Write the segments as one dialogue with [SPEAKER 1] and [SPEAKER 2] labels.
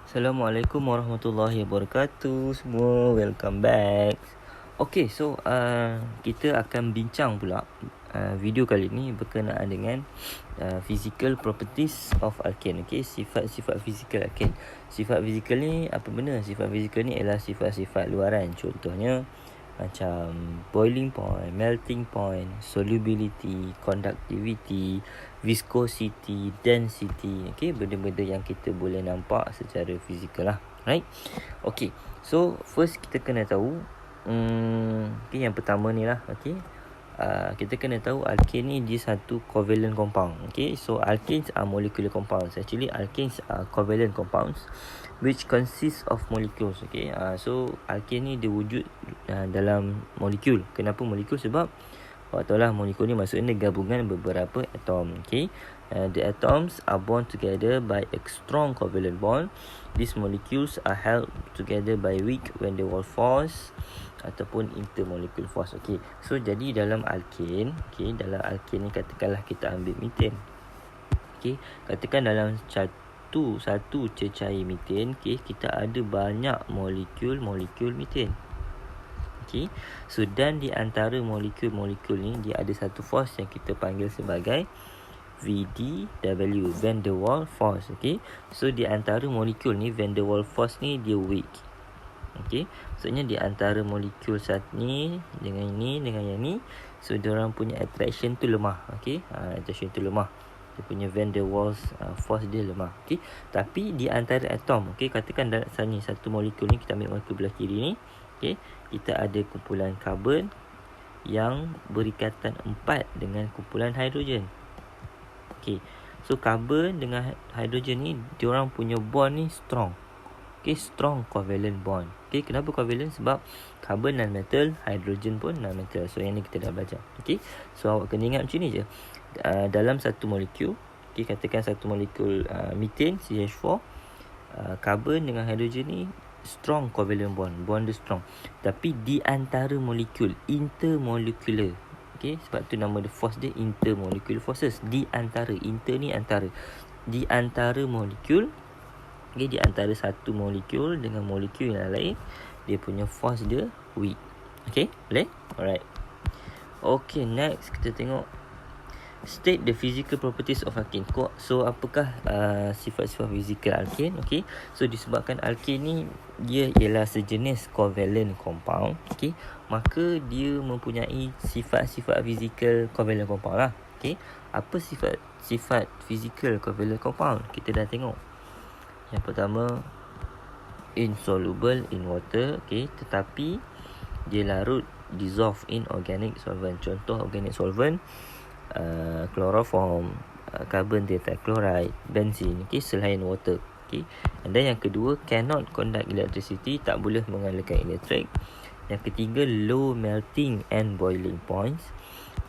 [SPEAKER 1] Assalamualaikum warahmatullahi wabarakatuh. Semua welcome back. Okay, so kita akan bincang pula video kali ni berkenaan dengan physical properties of alkane. Okay, sifat-sifat fizikal alkane. Sifat fizikal ni apa benda? Sifat fizikal ni ialah sifat-sifat luaran. Contohnya macam boiling point, melting point, solubility, conductivity, viscosity, density. Okay, benda-benda yang kita boleh nampak secara fizikal lah. Right? Okay, so first kita kena tahu okay, yang pertama ni lah. Okay, kita kena tahu alkane ni dia satu covalent compound. Okay, so alkanes are molecular compounds. Actually alkanes are covalent compounds which consists of molecules. Okay, so alkane ni dia wujud dalam molekul. Kenapa molekul? Sebab tahulah molekul ni maksudnya gabungan beberapa atom. Okay, the atoms are bound together by a strong covalent bond. These molecules are held together by weak van der Waals force ataupun intermolecular force. Okay, so jadi dalam alkane, okay, dalam alkane ni katakanlah kita ambil methane. Okay, katakan dalam satu cecair methane, okay, kita ada banyak molekul methane. Okay, so dan di antara molekul ni dia ada satu force yang kita panggil sebagai VDW, van der Waals force. Okay, so di antara molekul ni van der Waals force ni dia weak. Okay, maksudnya di antara molekul satu ni dengan ini dengan yang ni, so diorang punya attraction tu lemah. Okay, attraction tu lemah, dia punya van der Waals force dia lemah. Okay, tapi di antara atom, okay, katakan dalam satu molekul ni, kita ambil molekul belah kiri ni, okay, kita ada kumpulan karbon yang berikatan 4 dengan kumpulan hidrogen. Okay, so karbon dengan hidrogen ni diorang punya bond ni strong. Okay, strong covalent bond. Okay, kenapa covalent? Sebab carbon non-metal, hydrogen pun non-metal. So yang ni kita dah belajar. Okay, so awak kena ingat macam ni je. Dalam satu molekul, okay, katakan satu molekul methane CH4, carbon dengan hydrogen ni strong covalent bond dia strong. Tapi di antara molekul, intermolecular. Okay, sebab tu nama the force dia intermolecular forces. Di antara, inter ni antara, di antara molekul, okay, di antara satu molekul dengan molekul yang lain, dia punya force dia weak. Okay, boleh? Alright. Okay, next kita tengok state the physical properties of alkane. So apakah sifat-sifat fizikal alkane? Okay, so disebabkan alkane ni dia ialah sejenis covalent compound, okay, maka dia mempunyai sifat-sifat fizikal covalent compound lah. Okay, apa sifat fizikal covalent compound? Kita dah tengok. Yang pertama, insoluble in water. Okay, tetapi dia larut, dissolve in organic solvent. Contoh organic solvent, chloroform, carbon tetrachloride, benzene. Okay, selain water. Okay, and then yang kedua, cannot conduct electricity, tak boleh mengalirkan elektrik. Yang ketiga, low melting and boiling points.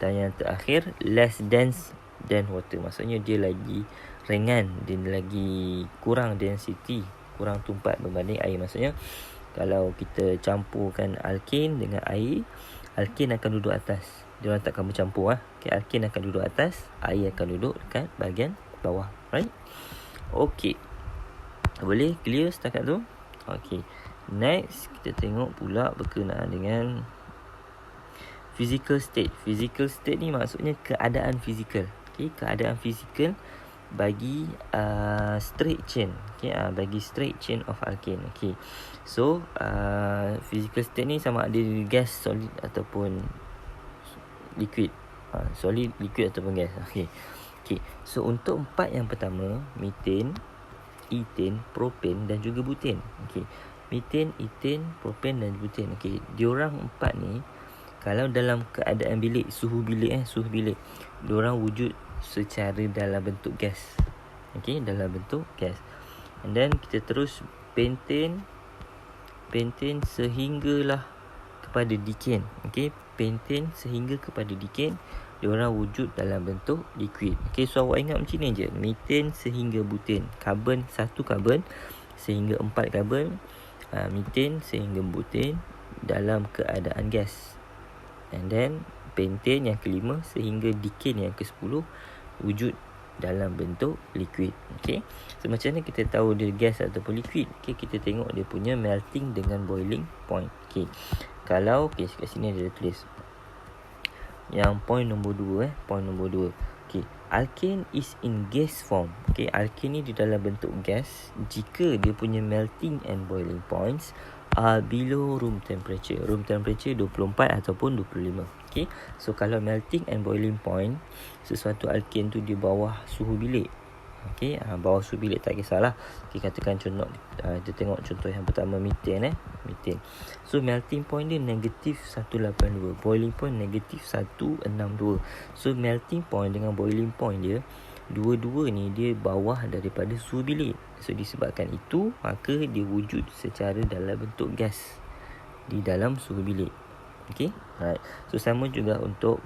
[SPEAKER 1] Dan yang terakhir, less dense than water. Maksudnya dia lagi ringan, dia lagi kurang density, kurang tumpat berbanding air. Maksudnya kalau kita campurkan alkane dengan air, alkane akan duduk atas, dia orang takkan bercampur lah. Okay, alkane akan duduk atas, air akan duduk dekat bahagian bawah. Right? Okay, boleh clear setakat tu? Okay, next kita tengok pula berkenaan dengan physical state. Physical state ni maksudnya keadaan fizikal. Okay, keadaan fizikal bagi straight chain. Okay, bagi straight chain of alkane. Okay, so physical state ni sama ada gas, solid ataupun liquid. Solid, liquid ataupun gas. Okay, so untuk empat yang pertama, methane, ethane, propane dan juga butane. Okay, methane, ethane, propane dan butane. Okay, diorang empat ni kalau dalam keadaan bilik, suhu bilik, diorang wujud secara dalam bentuk gas. Okay, dalam bentuk gas. And then kita terus pentane sehinggalah kepada decane. Okay, pentane sehingga kepada decane, diorang wujud dalam bentuk liquid. Okay, so awak ingat macam ni je. Methane sehingga butane, satu karbon sehingga 4 karbon, methane sehingga butane dalam keadaan gas. And then pentane yang kelima sehingga decane yang ke-10 wujud dalam bentuk liquid. Okey. So macam mana kita tahu dia gas ataupun liquid? Okey, kita tengok dia punya melting dengan boiling point. Okey. Kalau kat sini dia tulis yang point nombor 2 point nombor 2. Okey, alkane is in gas form. Okey, alkane ni di dalam bentuk gas jika dia punya melting and boiling points are below room temperature. Room temperature 24 ataupun 25. Okey, so kalau melting and boiling point sesuatu alkane tu di bawah suhu bilik. Okey, bawah suhu bilik tak kisahlah. Okey, katakan contoh kita tengok contoh yang pertama methane methane. So melting point dia negatif 182, boiling point negatif 162. So melting point dengan boiling point dia dua-dua ni dia bawah daripada suhu bilik. So disebabkan itu maka dia wujud secara dalam bentuk gas di dalam suhu bilik. Okey, right. So sama juga untuk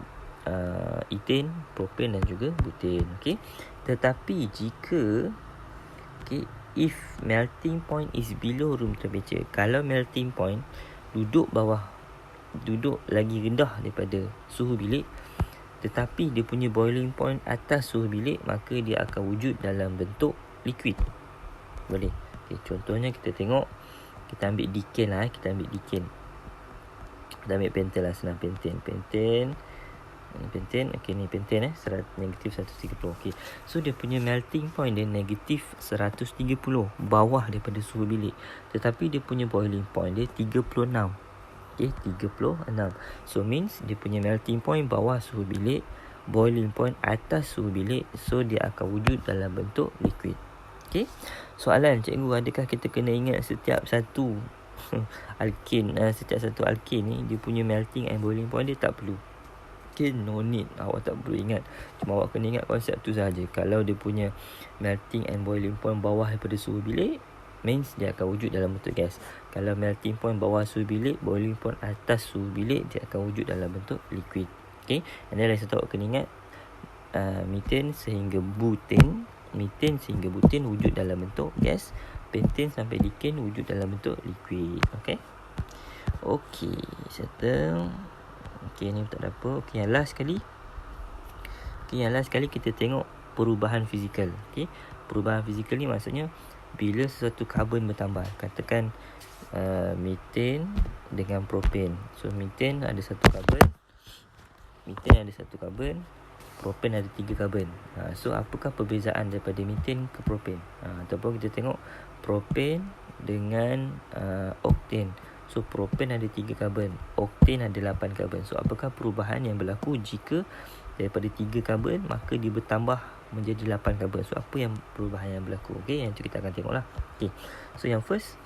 [SPEAKER 1] ethane, propane dan juga butane. Okey, tetapi jika if melting point is below room temperature, kalau melting point duduk lagi rendah daripada suhu bilik tetapi dia punya boiling point atas suhu bilik, maka dia akan wujud dalam bentuk liquid. Boleh. Okey, contohnya kita tengok, kita ambil decane kita ambil decane. Kita ambil pentane lah, senang pentane. Okey, ni pentane negatif 130. Okey, so dia punya melting point dia negatif 130, bawah daripada suhu bilik, tetapi dia punya boiling point dia 36. Okey, 36. So means dia punya melting point bawah suhu bilik, boiling point atas suhu bilik, so dia akan wujud dalam bentuk liquid. Okey, soalan cikgu, adakah kita kena ingat setiap satu setiap satu alkane ni dia punya melting and boiling point dia? Tak perlu. Okay, no need. Awak tak perlu ingat. Cuma awak kena ingat konsep tu saja. Kalau dia punya melting and boiling point bawah daripada suhu bilik, means dia akan wujud dalam bentuk gas. Kalau melting point bawah suhu bilik, boiling point atas suhu bilik, dia akan wujud dalam bentuk liquid. Okay, and then lagi satu awak kena ingat, methane sehingga butane, wujud dalam bentuk gas. Pentane sampai decane wujud dalam bentuk liquid. Okay, settle. Okey, ni tak ada apa. Okey, yang last sekali kita tengok perubahan fizikal. Okey, perubahan fizikal ni maksudnya bila sesuatu karbon bertambah. Katakan methane dengan propane. So methane ada satu karbon, propane ada 3 karbon. So apakah perbezaan daripada methane ke propane? Ataupun kita tengok propane dengan octane. So propane ada 3 karbon, octane ada 8 karbon. So apakah perubahan yang berlaku jika daripada 3 karbon maka dia bertambah menjadi 8 karbon? So apa yang perubahan yang berlaku? Okey, yang tu kita akan tengoklah. Okey, so yang first,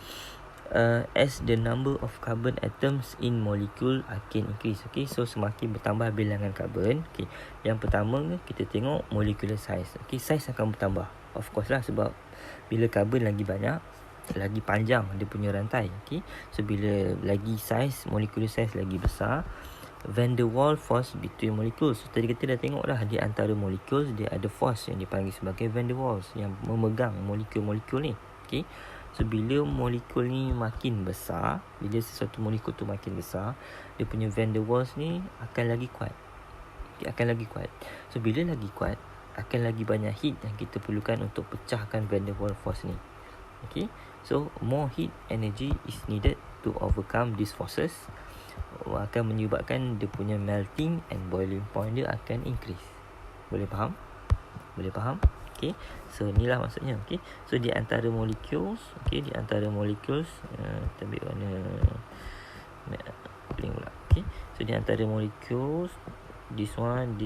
[SPEAKER 1] as the number of carbon atoms in molecule can increase. Okey, so semakin bertambah bilangan karbon. Okey, yang pertama kita tengok molecular size. Okey, size akan bertambah. Of course lah, sebab bila karbon lagi banyak, lagi panjang dia punya rantai. Okey, so bila lagi size, molecular size lagi besar, van der Waals force between molecules. So tadi kita dah tengok dah, di antara molecules dia ada force yang dipanggil sebagai van der Waals yang memegang molekul-molekul ni. Okey, so bila molekul ni makin besar, bila sesuatu molekul tu makin besar, dia punya van der Waals ni akan lagi kuat. So bila lagi kuat, akan lagi banyak heat yang kita perlukan untuk pecahkan van der Waals force ni. Okay, so more heat energy is needed to overcome these forces, akan menyebabkan dia punya melting and boiling point dia akan increase. Boleh faham? Okay, so inilah maksudnya. Okay, so di antara molecules, kita ambil warna kuning pula. Okay, so di antara molecules, this one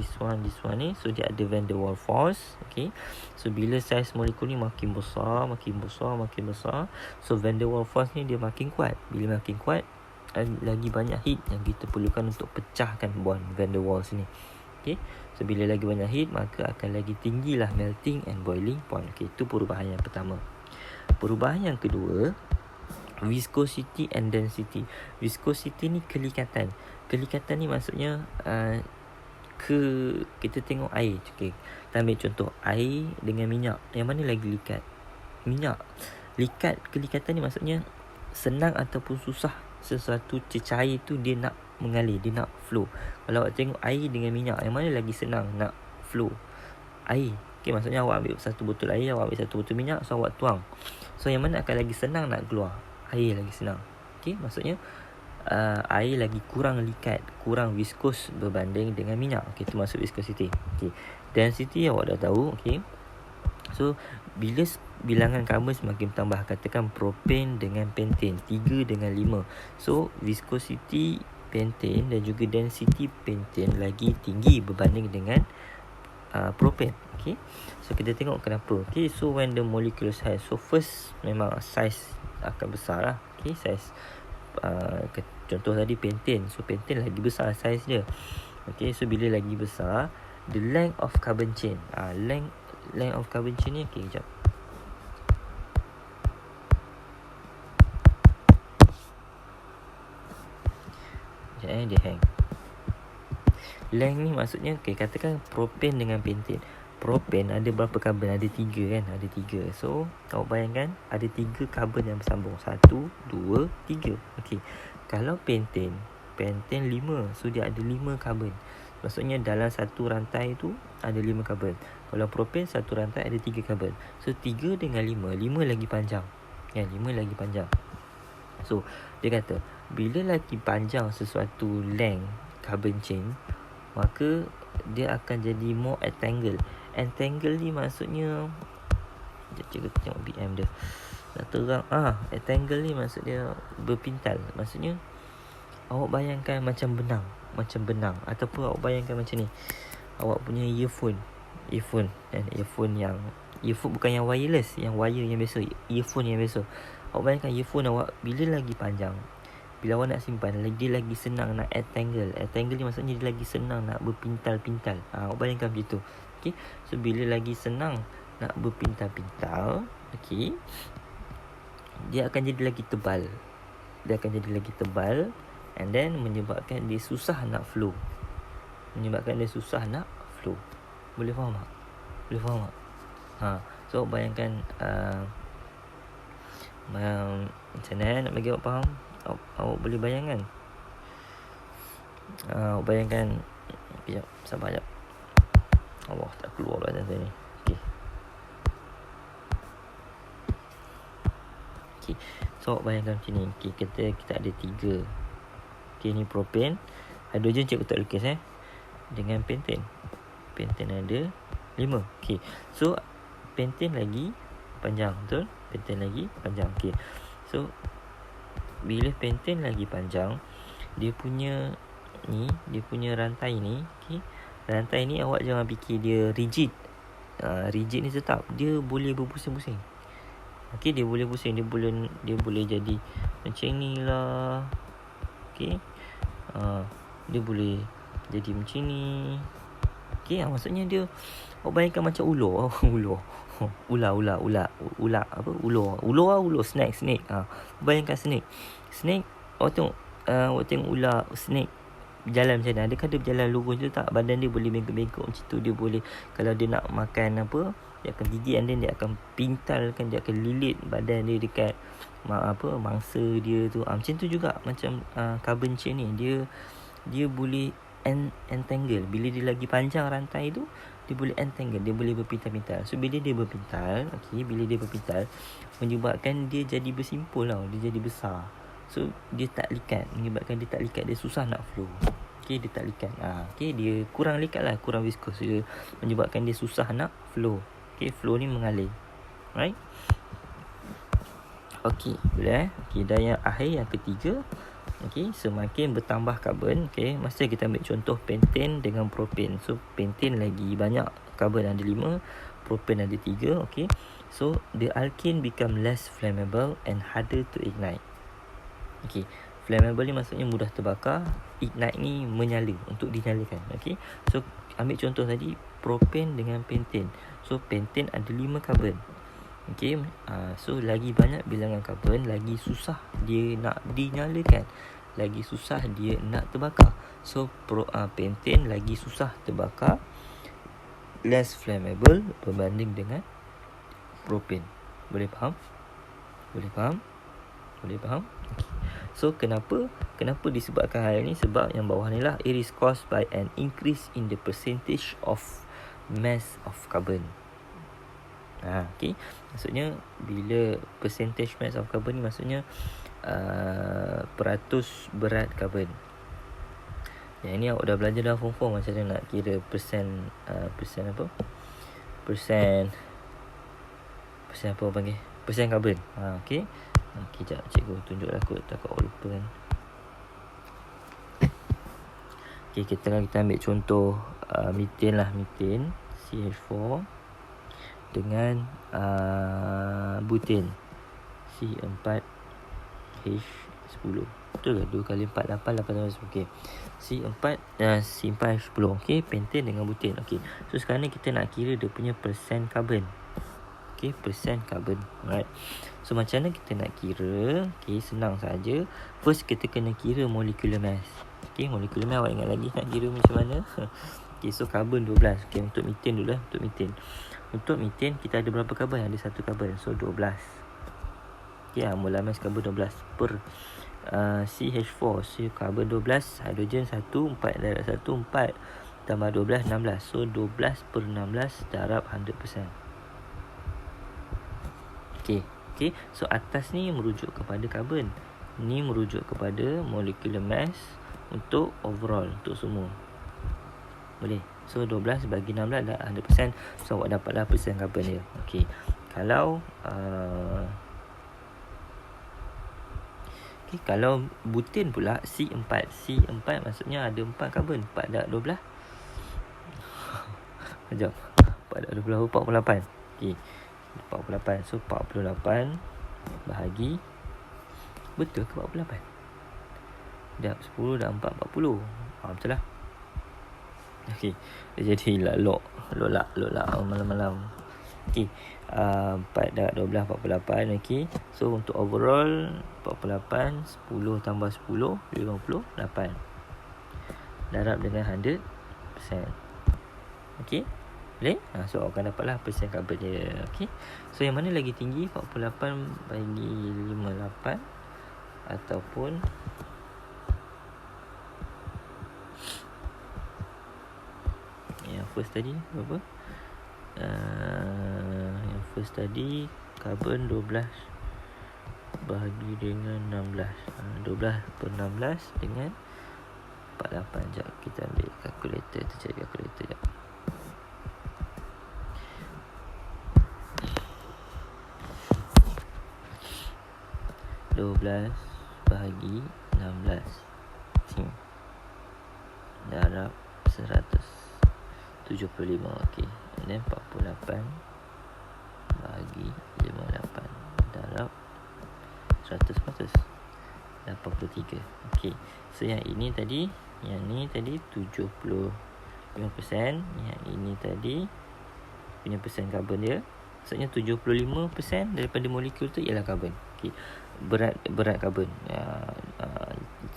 [SPEAKER 1] ni, so dia ada van der Waals force. Okay, so bila saiz molekul ni makin besar, so van der Waals force ni dia makin kuat. Bila makin kuat, lagi banyak heat yang kita perlukan untuk pecahkan bond van der Waals ni. Okay, so bila lagi banyak heat, maka akan lagi tinggilah melting and boiling point. Okay, itu perubahan yang pertama. Perubahan yang kedua, viscosity and density. Viscosity ni kelikatan. Kelikatan ni maksudnya kita tengok air. Okay, kita ambil contoh air dengan minyak, yang mana lagi likat? Minyak. Kelikatan ni maksudnya senang ataupun susah sesuatu cecair tu dia nak mengalir, dia nak flow. Kalau awak tengok air dengan minyak, yang mana lagi senang nak flow? Air. Okey, maksudnya awak ambil satu botol air, awak ambil satu botol minyak, so awak tuang. So yang mana akan lagi senang nak keluar? Air lagi senang. Okey, maksudnya air lagi kurang likat, kurang viskos berbanding dengan minyak. Okey, itu maksud viscosity. Okey, density awak dah tahu. Okey, so bila bilangan karbon semakin bertambah, katakan propan dengan pentane 3 dengan 5. So viscosity pentane dan juga density pentane lagi tinggi berbanding dengan propan. Okay, so kita tengok kenapa. Okay, so when the molecule size, so first memang size akan besar lah. Okay, size contoh tadi pentane, so pentane lagi besar size dia. Okay, so bila lagi besar, the length of carbon chain, length of carbon chain ni, okay, sekejap. Dia hang. Length ni maksudnya, okay, katakan propan dengan pentane. Propan ada berapa karbon? Ada 3 kan? Ada 3. So awak bayangkan ada 3 karbon yang bersambung. 1, 2, 3. Okay, kalau pentane 5. So dia ada 5 karbon. Maksudnya dalam satu rantai tu ada 5 karbon. Kalau propan satu rantai ada 3 karbon. So 3 dengan 5 lagi panjang. Ya, 5 lagi panjang. So dia kata bila lagi panjang sesuatu length carbon chain, maka dia akan jadi more entangled. Entangle ni maksudnya, kita tengok BM dia nak terang. Entangle ni maksud dia berpintal. Maksudnya awak bayangkan macam benang ataupun awak bayangkan macam ni, awak punya earphone dan earphone bukan yang wireless, yang wire yang biasa, earphone yang biasa. Awak bayangkan earphone awak bila lagi panjang, bila awak nak simpan, dia lagi senang nak entangle ni maksudnya dia lagi senang nak berpintal-pintal. Awak bayangkan macam tu. Okay, so bila lagi senang nak berpintal-pintal, okay, dia akan jadi lagi tebal. And then menyebabkan dia susah nak flow. Boleh faham tak? So bayangkan macam mana nak bagi awak faham? Awak boleh bayangkan. Awak bayangkan. Sekejap, sabar sekejap. Allah, tak keluar bahasa saya ni. Okay, so awak bayangkan macam ni. Okay, kita ada 3. Okay, ni propan. Hidrogen cikgu tak lukis dengan pentane. Pentane ada 5. Okay, so pentane lagi panjang, betul? Pentane lagi panjang. Okay, so bila pentane lagi panjang, dia punya rantai ni, okay, rantai ni awak jangan fikir dia rigid. Rigid ni tetap, dia boleh berpusing-pusing. Okay, dia boleh pusing, dia boleh jadi macam ni lah. Okay, dia boleh jadi macam ni. Okay, maksudnya dia, awak bayangkan macam ular. Ular, snake. Bayangkan snake. Awak tengok ular, snake berjalan macam mana? Adakah dia berjalan lurus je tak? Badan dia boleh bengkok-bengkok macam tu. Dia boleh, kalau dia nak makan apa, dia akan gigit, and then dia akan pintalkan, dia akan lilit badan dia dekat mangsa dia tu. Macam tu juga macam carbon chain ni, dia boleh entangle. Bila dia lagi panjang rantai tu, dia boleh entangle, dia boleh berpintal-pintal. So bila dia berpintal, menyebabkan dia jadi bersimpul tau, dia jadi besar. So dia tak likat, menyebabkan dia tak likat, dia susah nak flow. Okay, dia tak likat. Okay, dia kurang likat lah, kurang viskos, dia menyebabkan dia susah nak flow. Okay, flow ni mengalir. Right? Okay, boleh Okay, dan yang akhir, yang ketiga. Okay, semakin bertambah karbon. Okay, masa kita ambil contoh pentane dengan propan. So pentane lagi banyak karbon, ada 5, propan ada 3. Okay, so the alkene become less flammable and harder to ignite. Okay, flammable ni maksudnya mudah terbakar. Ignite ni menyala, untuk dinyalakan. Okay, so ambil contoh tadi propan dengan pentane. So pentane ada 5 karbon. Okay, so lagi banyak bilangan karbon, lagi susah dia nak dinyalakan, lagi susah dia nak terbakar. So pentane lagi susah terbakar, less flammable berbanding dengan propan. Boleh faham? Okay. So kenapa disebabkan hal ini? Sebab yang bawah ni lah, it is caused by an increase in the percentage of mass of carbon. Okay. Maksudnya bila percentage mass of carbon ni maksudnya peratus berat karbon. Yang ni awak dah belajar dalam form 4 macam mana nak kira persen apa? Persen apa orang panggil? Persen karbon. Okey. Okey, jap cikgu tunjuklah kot, takut awak lupa kan. Okey, kita ambil contoh methane lah, methane CH4 dengan butane C4H10. Betul ke? 2 kali 4 8 8. Okey. C4H10. Okey, pentane dengan butane. Okey. So sekarang ni kita nak kira dia punya persen karbon. Okey, persen karbon. Alright. So macam mana kita nak kira? Okey, senang saja. First kita kena kira molecular mass. Okey, molecular mass awak ingat lagi nak kira macam mana? Okey, so karbon 12. Okey, untuk methane dulu lah, untuk methane. Untuk methane kita ada berapa karbon? Ada 1 karbon. So 12. Okey, molar mass karbon 12 per CH4. So karbon 12, hidrogen 1, 4 darab 1, 4 tambah 12, 16. So 12 per 16 darab 100%. Okey. Okey, so atas ni merujuk kepada karbon. Ni merujuk kepada molecular mass untuk overall, untuk semua. Boleh. So 12 bagi 16 dah 100%. So awak dapatlah persen karbon dia. Okey. Kalau kalau butane pula C4 maksudnya ada 4 karbon. 4 darab 12. Sekejap. 4 darab 12 48. Okey. 48. So 48 bahagi, betul ke 48? Dah 10 dah 4 40. Betul lah. Okey. Dia jadi lok malam-malam. Okey. 4 darab 12 48. Okey. So untuk overall 48 10 tambah 10 58. Darab dengan 100%. Okey. Boleh? So awak akan dapatlah persen karbon dia. Okey. So yang mana lagi tinggi? 48 bagi 58 ataupun yang first tadi berapa? Yang first tadi karbon 12 bahagi dengan 16. 12 per 16 dengan 48. Sekejap kita ambil kalkulator. Kita cari kalkulator sekejap. 12 bahagi 16 darab 175. Okey. And then 48 bahagi 58 darab 100 83. Okey. So yang ini tadi, yang ni tadi 75%, yang ini tadi punya persen karbon dia. Maksudnya 75% daripada molekul tu ialah karbon. Okey. Berat karbon.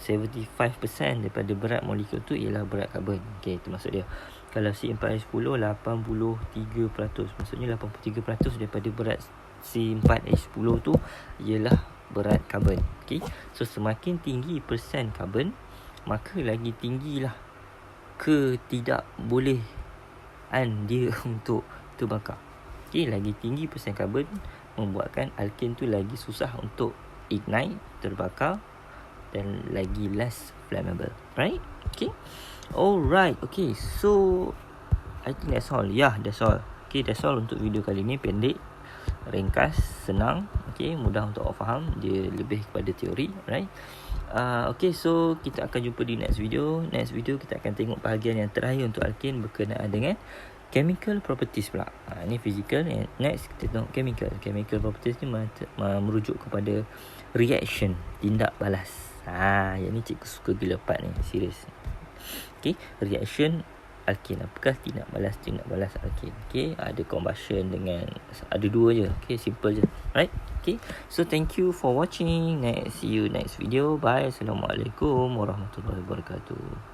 [SPEAKER 1] 75% daripada berat molekul tu ialah berat karbon. Okey, itu maksud dia. Kalau C4H10 83%. Maksudnya 83% daripada berat C4H10 tu ialah berat karbon. Okey. So semakin tinggi persen karbon, maka lagi tinggilah ketidakbolehan dia untuk terbakar. Okey, lagi tinggi persen karbon membuatkan alkane tu lagi susah untuk ignite, terbakar, dan lagi less flammable. Right? Okay. Alright. Okay. So I think that's all. Yeah, that's all. Okay, that's all untuk video kali ni. Pendek, ringkas, senang. Okay, mudah untuk awak faham. Dia lebih kepada teori. Right? Okay, so kita akan jumpa di next video. Next video kita akan tengok bahagian yang terakhir untuk alkane berkenaan dengan chemical properties pula. Ini physical. Next kita tengok chemical. Chemical properties ni merujuk kepada reaction, tindak balas. Yang ni cikgu suka gila part ni, serius. Okay, reaction alkane. Apakah tindak balas alkane? Okay, ada combustion dengan ada dua je. Okay, simple je. Right? Okay, so thank you for watching. See you next video. Bye. Assalamualaikum warahmatullahi wabarakatuh.